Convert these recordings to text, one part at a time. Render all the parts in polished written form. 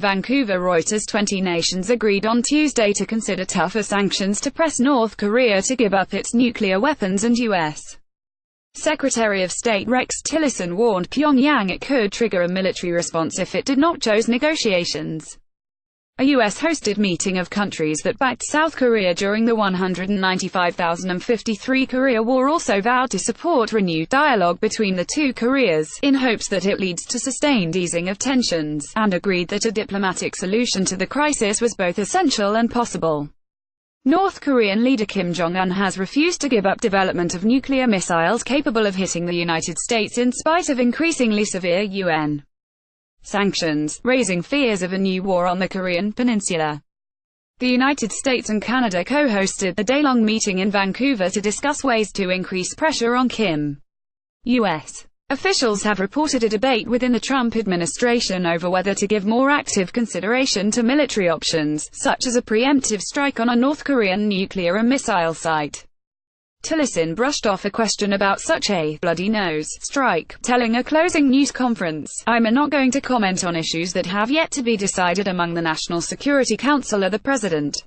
Vancouver. Reuters. 20 nations agreed on Tuesday to consider tougher sanctions to press North Korea to give up its nuclear weapons, and U.S. Secretary of State Rex Tillerson warned Pyongyang it could trigger a military response if it did not choose negotiations. A U.S.-hosted meeting of countries that backed South Korea during the 195,053 Korea War also vowed to support renewed dialogue between the two Koreas, in hopes that it leads to sustained easing of tensions, and agreed that a diplomatic solution to the crisis was both essential and possible. North Korean leader Kim Jong-un has refused to give up development of nuclear missiles capable of hitting the United States in spite of increasingly severe UN sanctions, raising fears of a new war on the Korean peninsula. The United States and Canada co-hosted a day-long meeting in Vancouver to discuss ways to increase pressure on Kim. U.S. officials have reported a debate within the Trump administration over whether to give more active consideration to military options, such as a preemptive strike on a North Korean nuclear and missile site. Tillerson brushed off a question about such a bloody nose strike, telling a closing news conference, "I'm not going to comment on issues that have yet to be decided among the National Security Council or the President."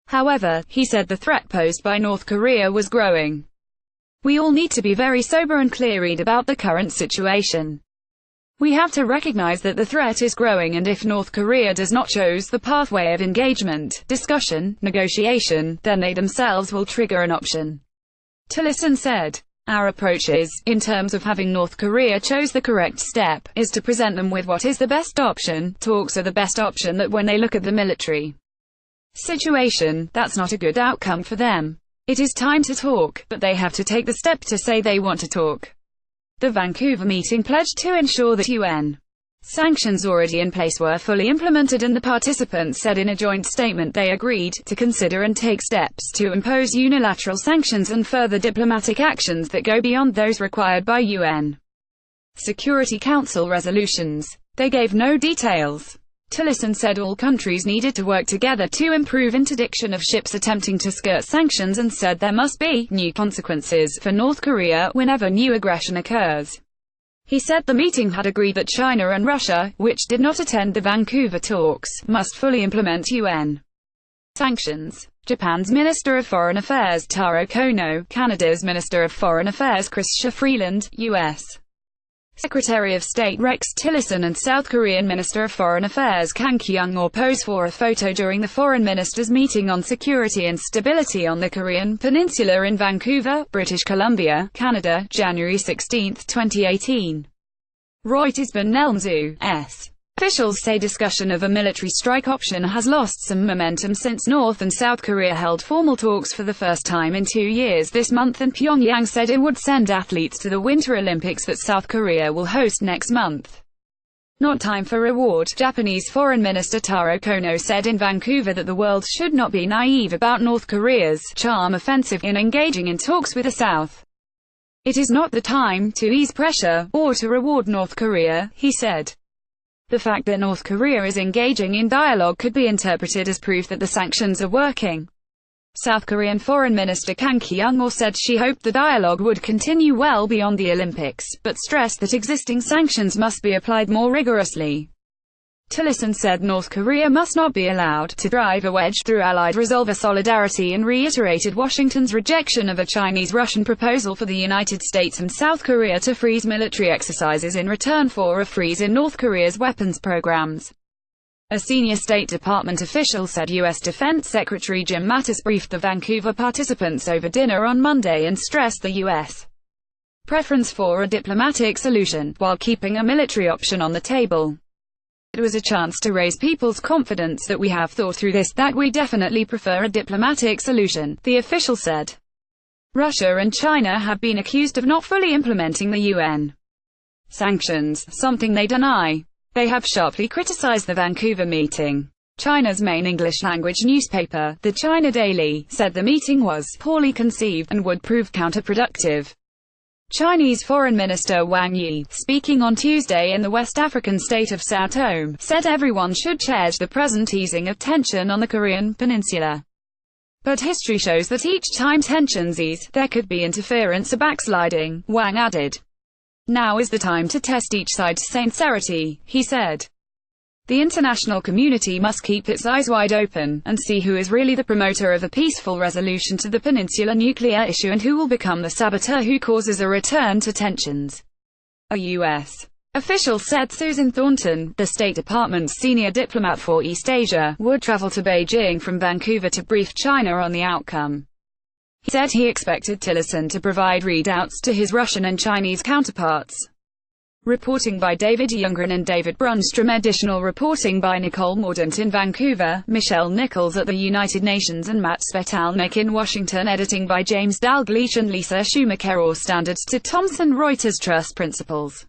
However, he said the threat posed by North Korea was growing. "We all need to be very sober and clear-eyed about the current situation. We have to recognize that the threat is growing, and if North Korea does not choose the pathway of engagement, discussion, negotiation, then they themselves will trigger an option." Tillerson said, "Our approach is, in terms of having North Korea chose the correct step, is to present them with what is the best option. Talks are the best option, that when they look at the military situation, that's not a good outcome for them. It is time to talk, but they have to take the step to say they want to talk." The Vancouver meeting pledged to ensure that UN sanctions already in place were fully implemented, and the participants said in a joint statement they agreed to consider and take steps to impose unilateral sanctions and further diplomatic actions that go beyond those required by UN Security Council resolutions. They gave no details. Tillerson said all countries needed to work together to improve interdiction of ships attempting to skirt sanctions, and said there must be new consequences for North Korea whenever new aggression occurs. He said the meeting had agreed that China and Russia, which did not attend the Vancouver talks, must fully implement UN sanctions. Japan's Minister of Foreign Affairs Taro Kono, Canada's Minister of Foreign Affairs Chrystia Freeland, U.S. Secretary of State Rex Tillerson, and South Korean Minister of Foreign Affairs Kang Kyung-or posed for a photo during the foreign ministers' meeting on security and stability on the Korean peninsula in Vancouver, British Columbia, Canada, January 16, 2018. Reuters. Nelmzu.s. Officials say discussion of a military strike option has lost some momentum since North and South Korea held formal talks for the first time in 2 years this month, and Pyongyang said it would send athletes to the Winter Olympics that South Korea will host next month. Not time for reward. Japanese Foreign Minister Taro Kono said in Vancouver that the world should not be naive about North Korea's charm offensive in engaging in talks with the South. "It is not the time to ease pressure, or to reward North Korea," he said. The fact that North Korea is engaging in dialogue could be interpreted as proof that the sanctions are working. South Korean Foreign Minister Kang Kyung-or said she hoped the dialogue would continue well beyond the Olympics, but stressed that existing sanctions must be applied more rigorously. Tillerson said North Korea must not be allowed to drive a wedge through Allied resolve solidarity, and reiterated Washington's rejection of a Chinese-Russian proposal for the United States and South Korea to freeze military exercises in return for a freeze in North Korea's weapons programs. A senior State Department official said U.S. Defense Secretary Jim Mattis briefed the Vancouver participants over dinner on Monday and stressed the U.S. preference for a diplomatic solution, while keeping a military option on the table. "It was a chance to raise people's confidence that we have thought through this, that we definitely prefer a diplomatic solution," the official said. Russia and China have been accused of not fully implementing the UN sanctions, something they deny. They have sharply criticized the Vancouver meeting. China's main English-language newspaper, the China Daily, said the meeting was poorly conceived and would prove counterproductive. Chinese Foreign Minister Wang Yi, speaking on Tuesday in the West African state of Sao Tome, said everyone should cherish the present easing of tension on the Korean peninsula. But history shows that each time tensions ease, there could be interference or backsliding, Wang added. "Now is the time to test each side's sincerity," he said. The international community must keep its eyes wide open, and see who is really the promoter of a peaceful resolution to the peninsula nuclear issue and who will become the saboteur who causes a return to tensions. A U.S. official said Susan Thornton, the State Department's senior diplomat for East Asia, would travel to Beijing from Vancouver to brief China on the outcome. He said he expected Tillerson to provide readouts to his Russian and Chinese counterparts. Reporting by David Youngren and David Brunstrom. Additional reporting by Nicole Mordaunt in Vancouver, Michelle Nichols at the United Nations and Matt Svetalnik in Washington. Editing by James Dalgleish and Lisa Schumacher. Standards to Thomson Reuters Trust Principles.